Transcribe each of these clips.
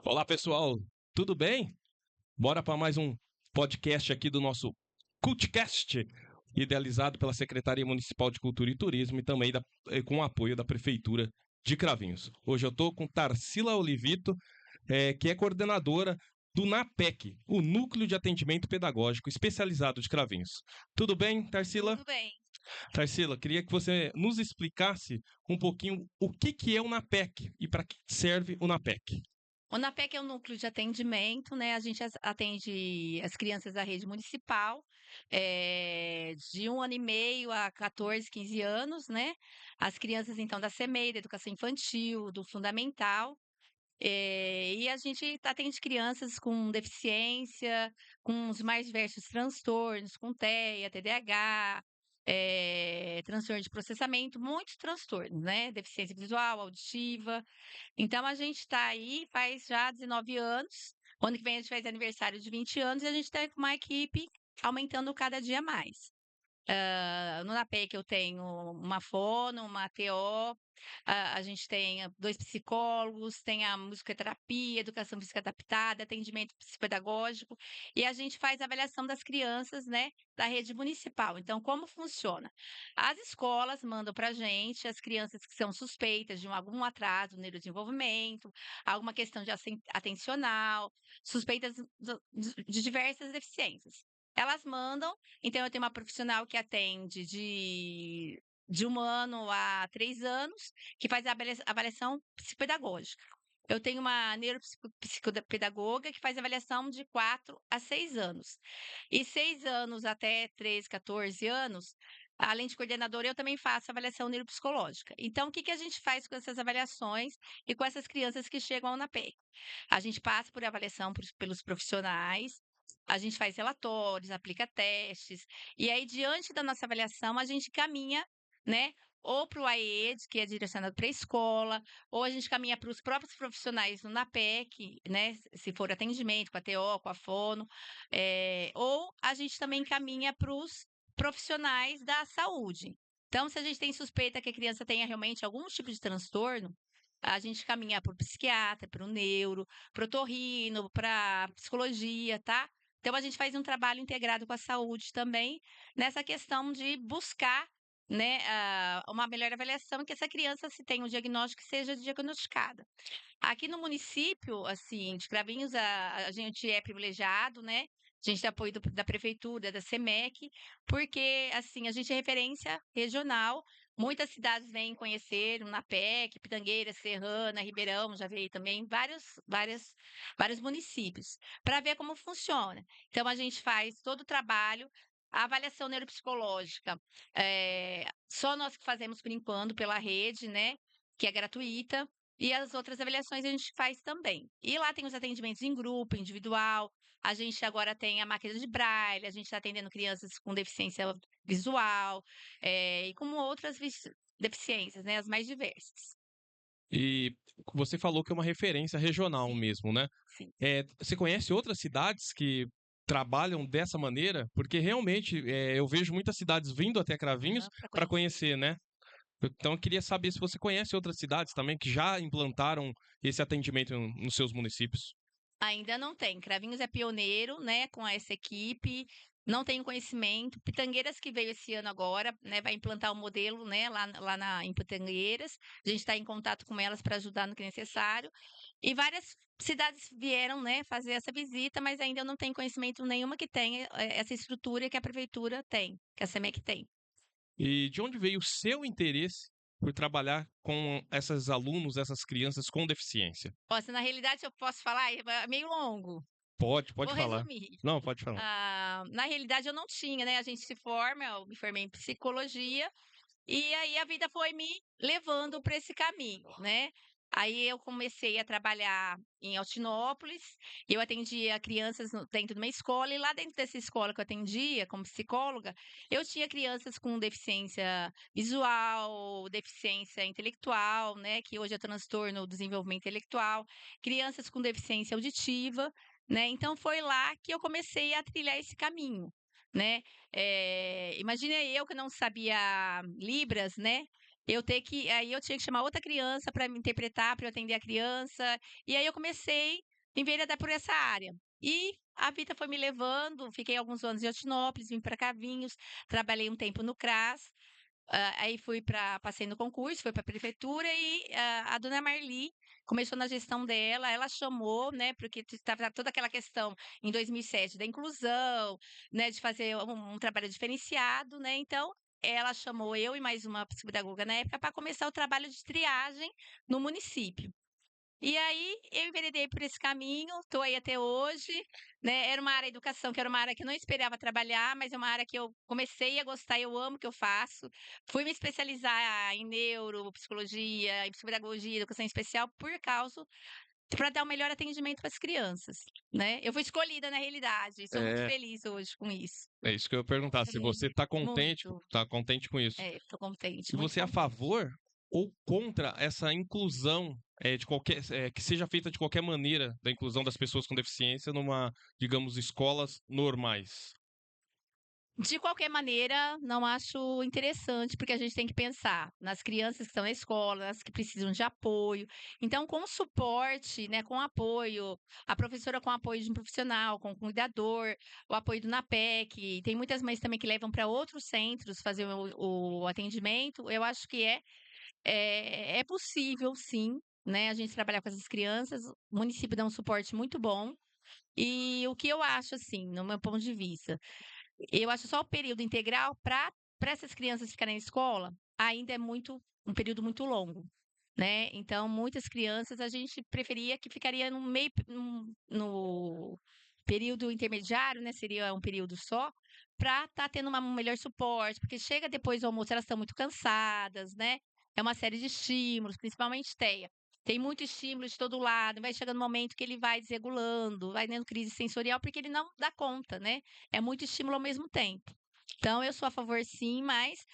Olá, pessoal, tudo bem? Bora para mais um podcast aqui do nosso CultCast, idealizado pela Secretaria Municipal de Cultura e Turismo e também com o apoio da Prefeitura de Cravinhos. Hoje eu estou com Tarsila Olivito, que é coordenadora do NAPEC, o Núcleo de Atendimento Pedagógico Especializado de Cravinhos. Tudo bem, Tarsila? Tudo bem. Tarsila, queria que você nos explicasse um pouquinho o que é o NAPEC e para que serve o NAPEC. O NAPEC é um núcleo de atendimento, né? A gente atende as crianças da rede municipal, de 1 ano e meio a 14, 15 anos, né? As crianças, então, da CMEI, da educação infantil, do fundamental. E a gente atende crianças com deficiência, com os mais diversos transtornos, com TEA, TDAH, transtorno de processamento, muitos transtornos, né? Deficiência visual, auditiva. Então, a gente está aí faz já 19 anos. O ano que vem a gente faz aniversário de 20 anos e a gente está com uma equipe aumentando cada dia mais. No NAPEC eu tenho uma fono, uma TO, a gente tem 2 psicólogos, tem a musicoterapia, educação física adaptada, atendimento psicopedagógico, e a gente faz avaliação das crianças, né, da rede municipal. Então, como funciona? As escolas mandam para a gente as crianças que são suspeitas de algum atraso no neurodesenvolvimento, alguma questão de atencional, suspeitas de diversas deficiências. Elas mandam, então eu tenho uma profissional que atende de 1 ano a 3 anos, que faz a avaliação psicopedagógica. Eu tenho uma neuropsicopedagoga que faz avaliação de 4 a 6 anos. E 6 anos até 13, 14 anos, além de coordenadora, eu também faço avaliação neuropsicológica. Então, o que a gente faz com essas avaliações e com essas crianças que chegam ao NAPEC? A gente passa por avaliação pelos profissionais, a gente faz relatórios, aplica testes, e aí, diante da nossa avaliação, a gente caminha, né, ou para o AED, que é direcionado para a escola, ou a gente caminha para os próprios profissionais no NAPEC, né, se for atendimento com a TO, com a fono, ou a gente também caminha para os profissionais da saúde. Então, se a gente tem suspeita que a criança tenha realmente algum tipo de transtorno, a gente caminha para o psiquiatra, para o neuro, para o otorrino, para psicologia, tá? Então, a gente faz um trabalho integrado com a saúde também, nessa questão de buscar, né, uma melhor avaliação, que essa criança, se tem um diagnóstico, seja diagnosticada. Aqui no município, assim, de Cravinhos, a gente é privilegiado, né? A gente tem apoio da prefeitura, da SEMEC, porque, assim, a gente é referência regional. Muitas cidades vêm conhecer o NAPEC, Pitangueiras, Serrana, Ribeirão, já veio também, vários municípios, para ver como funciona. Então, a gente faz todo o trabalho, a avaliação neuropsicológica, só nós que fazemos por enquanto pela rede, né? Que é gratuita. E as outras avaliações a gente faz também. E lá tem os atendimentos em grupo, individual. A gente agora tem a máquina de braille, a gente está atendendo crianças com deficiência visual, e com outras deficiências, né? As mais diversas. E você falou que é uma referência regional Sim, mesmo, né? sim. Você conhece outras cidades que trabalham dessa maneira? Porque realmente eu vejo muitas cidades vindo até Cravinhos Para para conhecer. conhecer, né? Então eu queria saber se você conhece outras cidades também que já implantaram esse atendimento nos seus municípios. Ainda não tem. Cravinhos é pioneiro, né, com essa equipe. Não tenho conhecimento. Pitangueiras, que veio esse ano agora, né, vai implantar o modelo, né, em Pitangueiras. A gente está em contato com elas para ajudar no que é necessário. E várias cidades vieram, né, fazer essa visita, mas ainda eu não tenho conhecimento nenhuma que tenha essa estrutura que a prefeitura tem, que a SEMEC tem. E de onde veio o seu interesse por trabalhar com esses alunos, essas crianças com deficiência? Ó, se na realidade eu posso falar, é meio longo. Pode Vou falar. resumir. Não, pode falar. Na realidade, eu não tinha, né? A gente se forma, eu me formei em psicologia, e aí a vida foi me levando para esse caminho, né? Aí eu comecei a trabalhar em Altinópolis, eu atendia crianças dentro de uma escola, e lá dentro dessa escola que eu atendia como psicóloga, eu tinha crianças com deficiência visual, deficiência intelectual, né? Que hoje é transtorno do desenvolvimento intelectual, crianças com deficiência auditiva, né? Então foi lá que eu comecei a trilhar esse caminho, né? Imagina eu que não sabia Libras, né? Aí eu tinha que chamar outra criança para me interpretar, para eu atender a criança. E aí eu comecei enveredar por essa área. E a vida foi me levando, fiquei alguns anos em Altinópolis, vim para Cavinhos, trabalhei um tempo no CRAS, aí passei no concurso, fui para a prefeitura e a dona Marli começou na gestão dela, ela chamou, né, porque estava toda aquela questão em 2007 da inclusão, né, de fazer um trabalho diferenciado, né, então ela chamou eu e mais uma psicopedagoga na época para começar o trabalho de triagem no município. E aí eu enveredei por esse caminho, estou aí até hoje, né? Era uma área de educação que era uma área que eu não esperava trabalhar, mas é uma área que eu comecei a gostar, eu amo o que eu faço. Fui me especializar em neuropsicologia, em psicopedagogia, educação especial por causa para dar o melhor atendimento para as crianças, né? Eu fui escolhida na realidade, sou muito É, feliz hoje com isso. é isso que eu ia perguntar, se você Muito, tá contente com isso. estou contente, E muito você é a contente. favor ou contra essa inclusão de qualquer, que seja feita de qualquer maneira da inclusão das pessoas com deficiência numa, digamos, escolas normais? De qualquer maneira, não acho interessante, porque a gente tem que pensar nas crianças que estão na escola, nas que precisam de apoio. Então, com suporte, né, com apoio, a professora com apoio de um profissional, com um cuidador, o apoio do NAPEC, tem muitas mães também que levam para outros centros fazer o atendimento. Eu acho que é possível, sim, né, a gente trabalhar com essas crianças. O município dá um suporte muito bom. E o que eu acho, assim, no meu ponto de vista, eu acho só o período integral para essas crianças ficarem na escola ainda é um período muito longo, né? Então, muitas crianças a gente preferia que ficaria no período intermediário, né? Seria um período só, para estar tendo um melhor suporte, porque chega depois do almoço, elas estão muito cansadas, né? É uma série de estímulos, principalmente TEA. Tem muito estímulo de todo lado, vai chegando um momento que ele vai desregulando, vai tendo crise sensorial, porque ele não dá conta, né? É muito estímulo ao mesmo tempo. Então, eu sou a favor sim, mas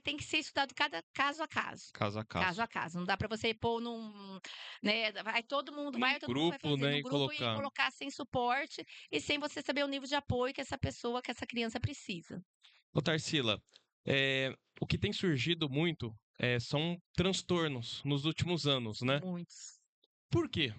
tem que ser estudado cada caso a caso. Caso a Caso caso. a caso. Não dá para você pôr num, né, Num todo mundo vai grupo, fazer né, no e grupo e colocar. colocar sem suporte e sem você saber o nível de apoio que essa pessoa, que essa criança precisa. Ô, Tarsila, o que tem surgido muito são transtornos nos últimos anos, né? Muitos. Por quê?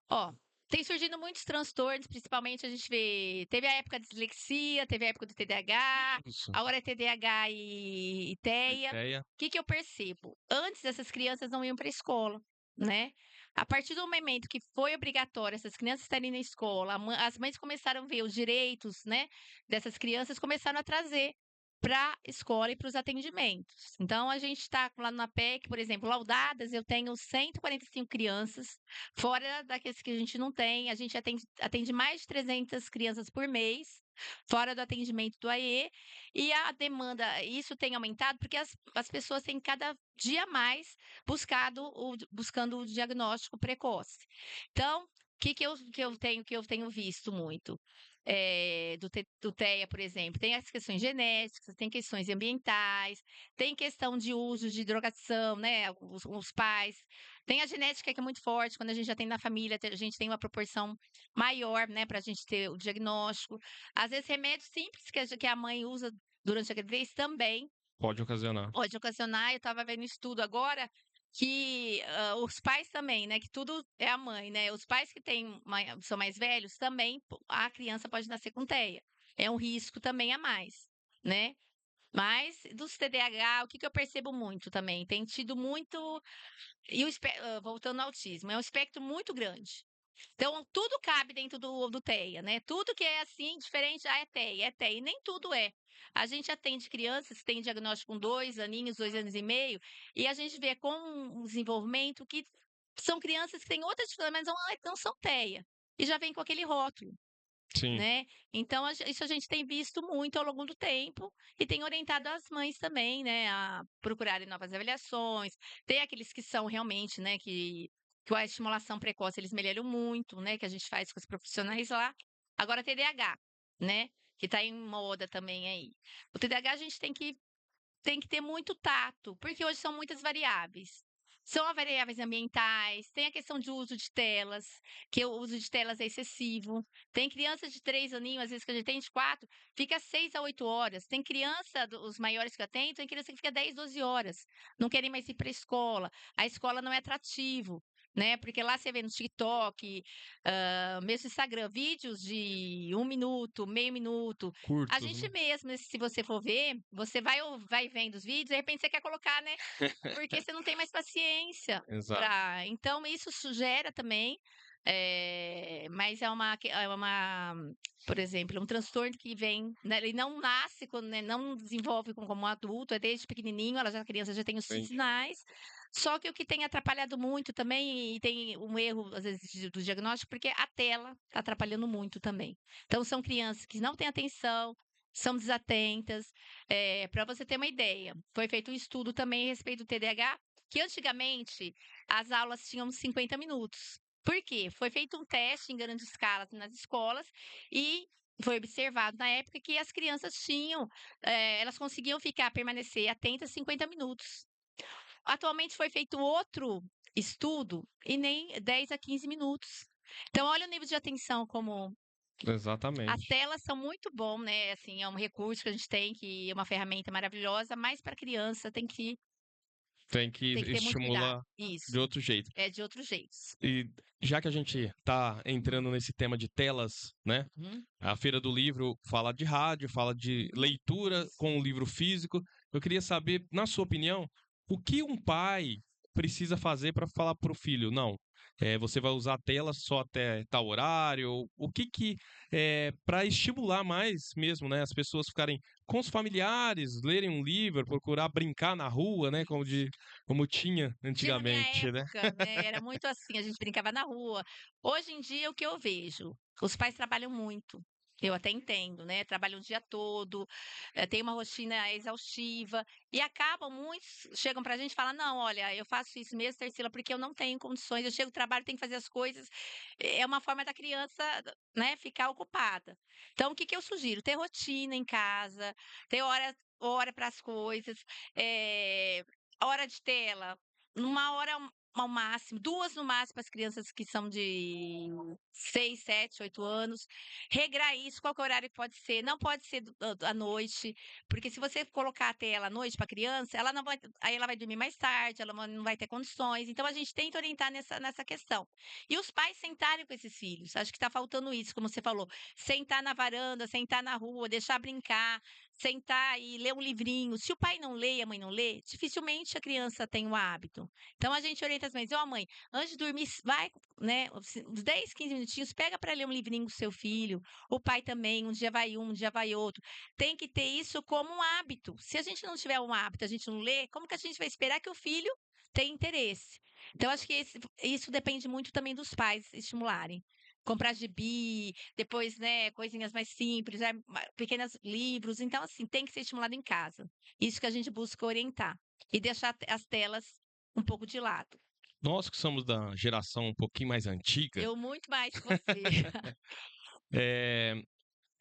Ó, tem surgido muitos transtornos, principalmente a gente vê. Teve a época da dislexia, teve a época do TDAH, Isso. agora é TDAH e TEA. O Ideia. que que eu percebo? Antes essas crianças não iam para a escola, né? A partir do momento que foi obrigatório essas crianças estarem na escola, as mães começaram a ver os direitos, né, dessas crianças, começaram a trazer para a escola e para os atendimentos. Então, a gente está lá na PEC, por exemplo, laudadas, eu tenho 145 crianças. Fora daqueles que a gente não tem, a gente atende mais de 300 crianças por mês, fora do atendimento do AE, e a demanda, isso tem aumentado porque as pessoas têm cada dia mais buscando o diagnóstico precoce. Então, o que eu tenho visto muito? Do TEA, por exemplo, tem as questões genéticas, tem questões ambientais, tem questão de uso de drogação, né? Os pais tem a genética que é muito forte, quando a gente já tem na família, a gente tem uma proporção maior, né, para a gente ter o diagnóstico. Às vezes, remédios simples que a mãe usa durante a gravidez também Pode ocasionar. pode ocasionar. Eu estava vendo estudo agora que os pais também, né, que tudo é a mãe, né? Os pais que são mais velhos também, a criança pode nascer com TEA. É um risco também a mais, né? Mas dos TDAH, o que eu percebo muito também? Tem tido muito voltando ao autismo, é um espectro muito grande. Então, tudo cabe dentro do TEA, né? Tudo que é assim, diferente, é TEA, é TEA. E nem tudo é. A gente atende crianças que têm diagnóstico com 2 aninhos, 2 anos e meio, e a gente vê com um desenvolvimento que são crianças que têm outras dificuldades, mas não são TEA. E já vem com aquele rótulo, Sim. né? Então, isso a gente tem visto muito ao longo do tempo e tem orientado as mães também, né, a procurarem novas avaliações. Tem aqueles que são realmente, né, que a estimulação precoce eles melhoram muito, né, que a gente faz com os profissionais lá. Agora, TDAH, né, que está em moda também aí. O TDAH a gente tem que ter muito tato, porque hoje são muitas variáveis. São as variáveis ambientais, tem a questão de uso de telas, que o uso de telas é excessivo. Tem crianças de 3 aninhos, às vezes que a gente tem de 4, fica 6 a 8 horas. Tem criança, os maiores que eu tenho, tem criança que fica 10, 12 horas. Não querem mais ir para a escola. A escola não é atrativo. né? Porque lá você vê no TikTok, mesmo Instagram, vídeos de 1 minuto, meio minuto. A Curtos, gente né? mesmo, se você for ver, você vai vendo os vídeos, de repente você quer colocar, né? Porque você não tem mais paciência Exato. para. Então, isso sugere também. Mas por exemplo, um transtorno que vem, né, ele não nasce, né, não desenvolve como um adulto, é desde pequenininho, a criança já tem os Entendi. sinais. Só que o que tem atrapalhado muito também, e tem um erro, às vezes, do diagnóstico, porque a tela está atrapalhando muito também. Então, são crianças que não têm atenção, são desatentas. Para você ter uma ideia, foi feito um estudo também a respeito do TDAH, que antigamente as aulas tinham 50 minutos. Por quê? Foi feito um teste em grande escala nas escolas e foi observado na época que as crianças elas conseguiam permanecer atentas 50 minutos. Atualmente foi feito outro estudo e nem 10 a 15 minutos. Então, olha o nível de atenção como as Exatamente. telas são muito bom, né? Assim, é um recurso que a gente tem, que é uma ferramenta maravilhosa, mas para criança Tem que tem que ter muito cuidado. estimular de Isso, outro jeito. é de outros jeitos. E já que a gente tá entrando nesse tema de telas, né? Uhum, A Feira do Livro fala de rádio, fala de uhum. leitura Isso. com o livro físico. Eu queria saber, na sua opinião, o que um pai precisa fazer para falar para o filho? Não, você vai usar a tela só até tal horário? O que que para estimular mais mesmo, né? As pessoas ficarem com os familiares, lerem um livro, procurar brincar na rua, né? Como tinha Na minha antigamente, né? época, né, era muito assim, a gente brincava na rua. Hoje em dia, o que eu vejo? Os pais trabalham muito. Eu até entendo, né? Trabalham o dia todo, tem uma rotina exaustiva e acabam muitos chegam pra gente e falam: "Não, olha, eu faço isso mesmo, Tarsila, porque eu não tenho condições. Eu chego do trabalho, tenho que fazer as coisas". É uma forma da criança, né, ficar ocupada. Então, o que que eu sugiro? Ter rotina em casa, ter hora para as coisas, eh, hora de tela, 1 hora ao máximo, 2 no máximo para as crianças que são de 6, 7, 8 anos. Regrar isso, qual que é o horário que pode ser? Não pode ser à noite, porque se você colocar a tela à noite para a criança, ela não vai aí ela vai dormir mais tarde, ela não vai ter condições. Então a gente tenta orientar nessa questão. E os pais sentarem com esses filhos, acho que está faltando isso, como você falou, sentar na varanda, sentar na rua, deixar brincar, sentar e ler um livrinho. Se o pai não lê e a mãe não lê, dificilmente a criança tem o hábito. Então a gente orienta as mães: "Ó, mãe, antes de dormir, vai, né, uns 10, 15 minutinhos, pega para ler um livrinho com seu filho". O pai também, um dia vai outro. Tem que ter isso como um hábito. Se a gente não tiver um hábito, a gente não lê, como que a gente vai esperar que o filho tenha interesse? Então acho que isso depende muito também dos pais estimularem. Comprar gibi, depois, né, coisinhas mais simples, pequenos livros. Então, assim, tem que ser estimulado em casa. Isso que a gente busca orientar. E deixar as telas um pouco de lado. Nós que somos da geração um pouquinho mais antiga, Eu muito mais que você. eh,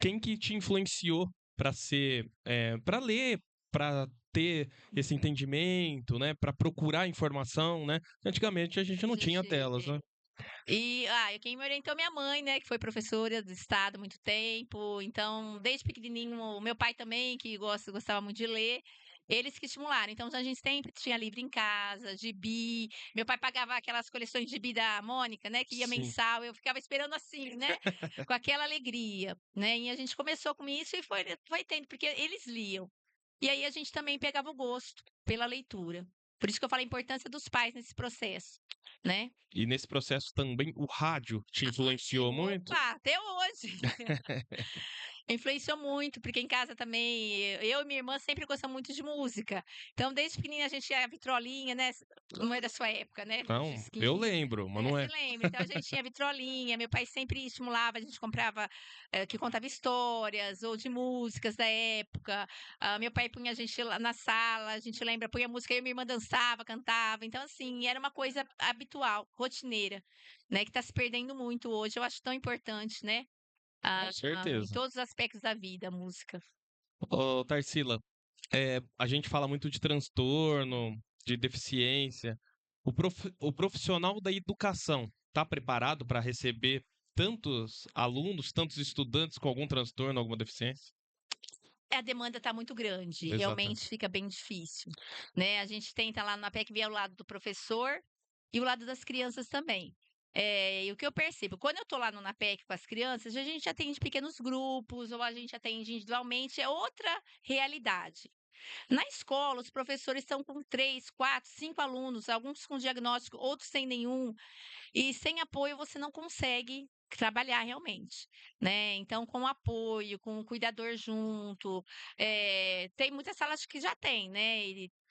quem que te influenciou para para ler, para ter esse entendimento, né, para procurar informação, né? Antigamente a gente A não tinha gente, telas, né? quem me orientou é minha mãe, né, que foi professora do estado há muito tempo. Então, desde pequenininho, o meu pai também, que gostava muito de ler, eles que estimularam. Então, a gente sempre tinha livro em casa, gibi. Meu pai pagava aquelas coleções de gibi da Mônica, né, que ia Sim. mensal. Eu ficava esperando assim, né, com aquela alegria, né? E a gente começou com isso e foi tendo, porque eles liam. E aí a gente também pegava o gosto pela leitura. Por isso que eu falo a importância dos pais nesse processo, né? E nesse processo também o rádio te influenciou muito? Opa, até hoje. Influenciou muito, porque em casa também, eu e minha irmã sempre gostamos muito de música. Então, desde pequenininha a gente tinha vitrolinha, né? Não é da sua época, né? Não, eu lembro, mas não Você é. lembra? Então a gente tinha vitrolinha, meu pai sempre estimulava, a gente comprava que contava histórias ou de músicas da época. Meu pai punha a gente lá na sala, a gente lembra, punha música, eu e minha irmã dançava, cantava. Então, assim, era uma coisa habitual, rotineira, né? Que está se perdendo muito hoje. Eu acho tão importante, né? Com Em certeza. todos os aspectos da vida, a música. Ô, Tarsila, a gente fala muito de transtorno, de deficiência. O profissional da educação está preparado para receber tantos alunos, tantos estudantes com algum transtorno, alguma deficiência? A demanda está muito grande, Exatamente. realmente fica bem difícil, né? A gente tenta lá na PEC ver ao lado do professor, e o lado das crianças também. E o que eu percebo, quando eu estou lá no NAPEC com as crianças, a gente atende pequenos grupos, ou a gente atende individualmente, é outra realidade. Na escola, os professores estão com 3, 4, 5 alunos, alguns com diagnóstico, outros sem nenhum, e sem apoio você não consegue trabalhar realmente, né? Então, com apoio, com o cuidador junto, tem muitas salas que já tem, né?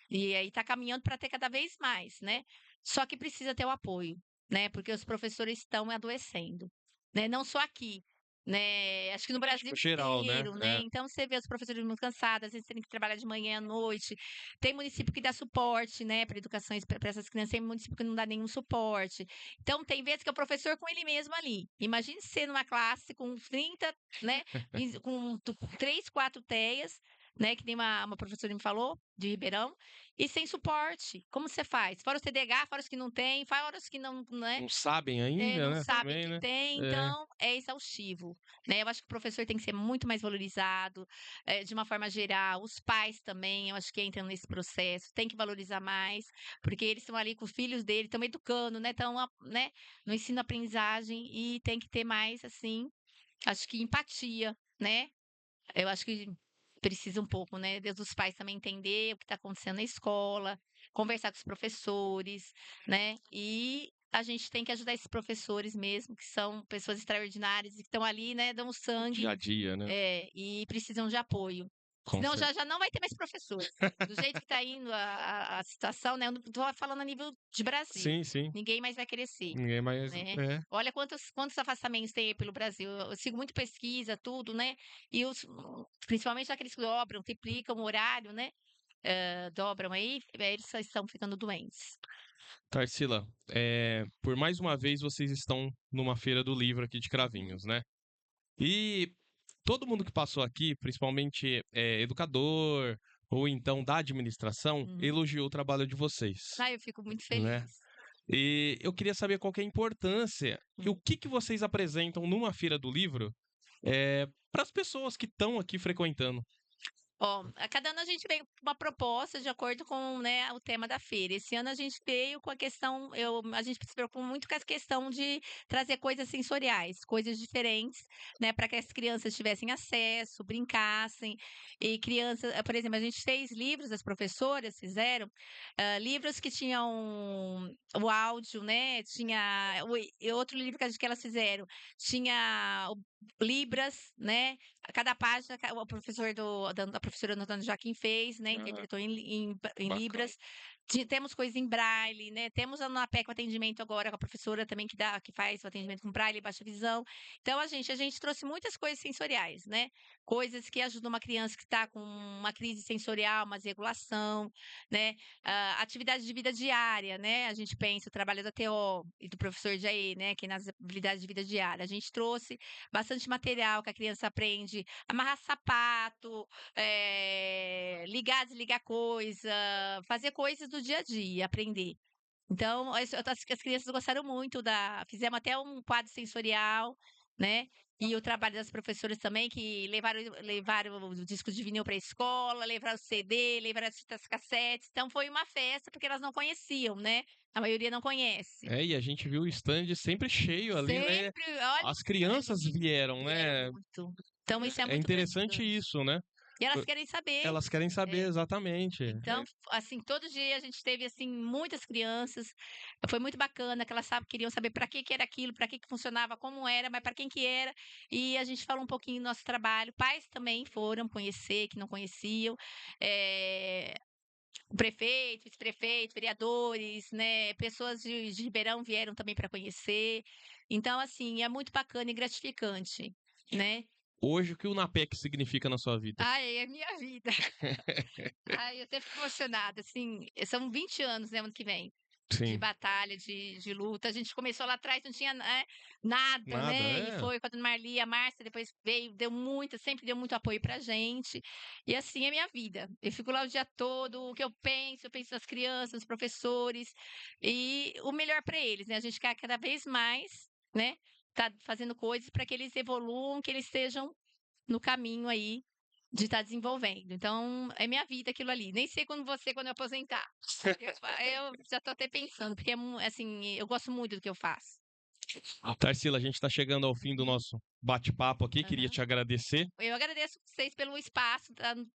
E aí está caminhando para ter cada vez mais, né? Só que precisa ter o apoio, né? Porque os professores estão adoecendo, né? Não só aqui, né? Acho que no Brasil Geral, né? inteiro, né? Então você vê os professores muito cansados, às vezes têm que trabalhar de manhã à noite. Tem município que dá suporte, né, para educação para essas crianças, tem município que não dá nenhum suporte. Então tem vezes que é o professor com ele mesmo ali. Imagine ser numa classe com 30, né, com 3, 4 TEAs, né, que nem uma professora me falou, de Ribeirão, e sem suporte. Como você faz? Fora os TDAH, fora os que não tem, fora os que não, né? Não sabem ainda, Não né? sabem Também, que né? tem, então é exaustivo, né? Eu acho que o professor tem que ser muito mais valorizado, de uma forma geral. Os pais também, eu acho que entram nesse processo, tem que valorizar mais, porque eles estão ali com os filhos dele, estão educando, né? Estão, né, no ensino-aprendizagem e tem que ter mais, assim, acho que empatia, né? Eu acho que precisa um pouco, né, dos pais também entender o que está acontecendo na escola, conversar com os professores, né? E a gente tem que ajudar esses professores mesmo, que são pessoas extraordinárias e que estão ali, né, dão sangue, Dia a dia, né? e precisam de apoio. Com Senão certeza. já não vai ter mais professor. Do jeito que está indo a situação, né? Eu não estou falando a nível de Brasil. Sim, sim. Ninguém mais vai querer ser, Ninguém mais. né? É. Olha quantos afastamentos tem aí pelo Brasil. Eu sigo muito pesquisa, tudo, né? E principalmente aqueles que dobram, triplicam o horário, né? Dobram aí, eles só estão ficando doentes. Tarsila, por mais uma vez vocês estão numa feira do livro aqui de Cravinhos, né? E todo mundo que passou aqui, principalmente educador ou então da administração, Uhum. elogiou o trabalho de vocês, Eu fico muito né? feliz. E eu queria saber qual que é a importância e o que vocês apresentam numa feira do livro para as pessoas que estão aqui frequentando. Ó, a cada ano a gente vem com uma proposta de acordo com, né, o tema da feira. Esse ano a gente veio com a questão, a gente se preocupa muito com a questão de trazer coisas sensoriais, coisas diferentes, né, para que as crianças tivessem acesso, brincassem. E crianças, por exemplo, a gente fez livros, as professoras fizeram livros que tinham o áudio, né? Tinha e outro livro que elas fizeram, tinha Libras, né? Cada página, o professor da professora Antônio Joaquim fez, né? Interpretou em Libras. Temos coisas em braille, né? Temos a NAPEC o atendimento agora com a professora também que faz o atendimento com braille e baixa visão. Então, a gente trouxe muitas coisas sensoriais, né? Coisas que ajudam uma criança que está com uma crise sensorial, uma desregulação, né? Atividade de vida diária, né? A gente pensa o trabalho da TO e do professor Jair, né? Que nas habilidades de vida diária. A gente trouxe bastante material que a criança aprende, amarrar sapato, ligar, desligar coisa, fazer coisas do dia a dia, aprender. Então, as crianças gostaram muito fizemos até um quadro sensorial, né? E o trabalho das professoras também, que levaram o disco de vinil para a escola, levaram o CD, levaram as fitas cassetes. Então, foi uma festa, porque elas não conheciam, né? A maioria não conhece. E a gente viu o stand sempre cheio ali, né? Sempre, olha, As crianças vieram, né? muito. Então, isso é É muito interessante gratificante. isso, né? E elas querem saber. Elas querem saber É. exatamente. Então, assim, todo dia a gente teve, assim, muitas crianças. Foi muito bacana, que elas queriam saber para que era aquilo, para que funcionava, como era, mas para quem que era. E a gente falou um pouquinho do nosso trabalho. Pais também foram conhecer, que não conheciam. O prefeito, vice-prefeito, vereadores, né? Pessoas de Ribeirão vieram também para conhecer. Então, assim, é muito bacana e gratificante, né? Hoje, o que o NAPEC significa na sua vida? É minha vida. Eu até fico emocionada, assim, são 20 anos, né, ano que vem, de Sim. batalha, de luta. A gente começou lá atrás, não tinha, nada, né? E foi com a Dona Marli, a Márcia, depois veio, sempre deu muito apoio pra gente. E assim é minha vida. Eu fico lá o dia todo, o que eu penso nas crianças, nos professores, e o melhor pra eles, né? A gente quer cada vez mais, né? Tá fazendo coisas para que eles evoluam, que eles estejam no caminho aí, de estar desenvolvendo. Então, é minha vida aquilo ali. Nem sei quando eu aposentar. Eu já tô até pensando, porque assim, eu gosto muito do que eu faço. Tarsila, a gente está chegando ao fim do nosso bate-papo aqui. Queria Aham. te agradecer. Eu agradeço vocês pelo espaço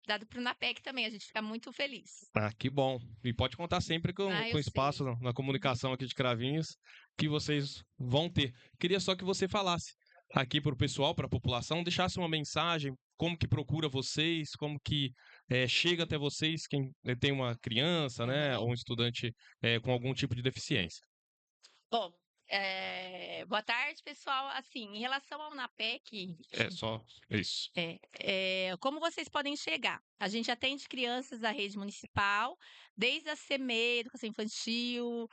dado para o NAPEC também. A gente fica muito feliz. Ah, que bom. E pode contar sempre com Eu espaço sei. na comunicação aqui de Cravinhos que vocês vão ter. Queria só que você falasse aqui para o pessoal, para a população, deixasse uma mensagem, como que procura vocês, como que chega até vocês quem tem uma criança, né, ou um estudante com algum tipo de deficiência. Bom, boa tarde, pessoal. Assim, em relação ao NAPEC, É só isso. como vocês podem chegar? A gente atende crianças da rede municipal, desde a CME, Educação Infantil,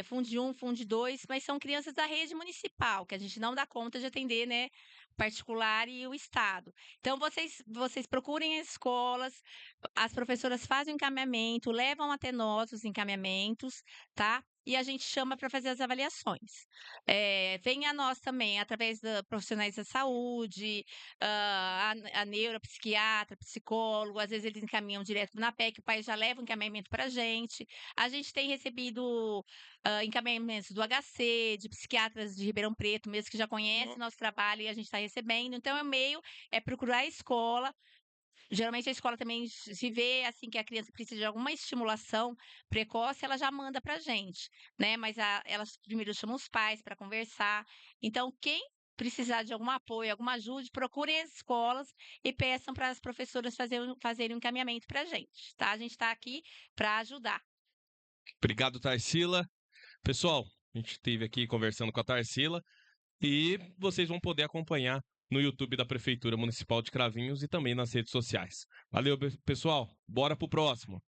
Funde 1, Funde 2, mas são crianças da rede municipal, que a gente não dá conta de atender, né? Particular e o Estado. Então, vocês procurem as escolas, as professoras fazem o encaminhamento, levam até nós os encaminhamentos, tá? E a gente chama para fazer as avaliações. Vem a nós também, através de profissionais da saúde, a neuropsiquiatra, psicólogo, às vezes eles encaminham direto na PEC, o pai já leva o encaminhamento para a gente. A gente tem recebido encaminhamentos do HC, de psiquiatras de Ribeirão Preto, mesmo que já conhecem nosso trabalho e a gente está recebendo. Então, o e-mail é procurar a escola. Geralmente a escola também se vê assim que a criança precisa de alguma estimulação precoce, ela já manda para a gente, né? Mas elas primeiro chamam os pais para conversar. Então, quem precisar de algum apoio, alguma ajuda, procurem as escolas e peçam para as professoras fazerem um encaminhamento para a gente, tá? A gente está aqui para ajudar. Obrigado, Tarsila. Pessoal, a gente esteve aqui conversando com a Tarsila e vocês vão poder acompanhar no YouTube da Prefeitura Municipal de Cravinhos e também nas redes sociais. Valeu, pessoal. Bora pro próximo.